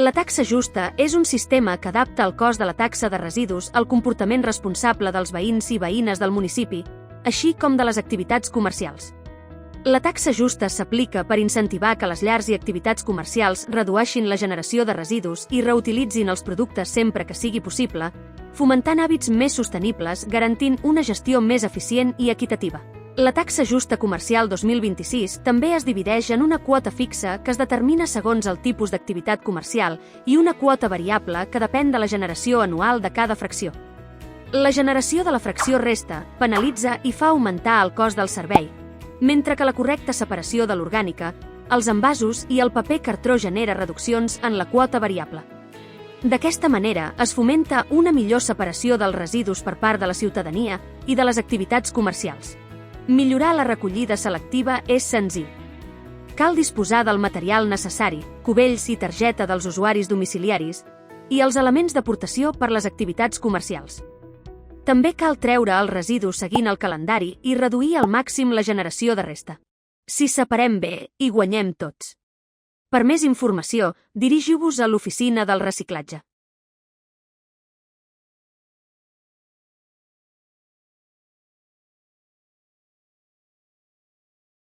La taxa justa és un sistema que adapta el cost de la taxa de residus al comportament responsable dels veïns i veïnes del municipi, així com de les activitats comercials. La taxa justa s'aplica per incentivar que les llars i activitats comercials redueixin la generació de residus i reutilitzin els productes sempre que sigui possible, fomentant hàbits més sostenibles, garantint una gestió més eficient i equitativa. La taxa justa comercial 2026 també es divideix en una quota fixa que es determina segons el tipus d'activitat comercial i una quota variable que depèn de la generació anual de cada fracció. La generació de la fracció resta penalitza i fa augmentar el cost del servei, mentre que la correcta separació de l'orgànica, els envasos i el paper cartró genera reduccions en la quota variable. D'aquesta manera, es fomenta una millor separació dels residus per part de la ciutadania i de les activitats comercials. Millorar la recollida selectiva és senzill. Cal disposar del material necessari, cubells i targeta dels usuaris domiciliaris, i els elements d'aportació per les activitats comercials. També cal treure els residus seguint el calendari i reduir al màxim la generació de resta. Si separem bé, hi guanyem tots. Per més informació, dirigiu-vos a l'oficina del reciclatge.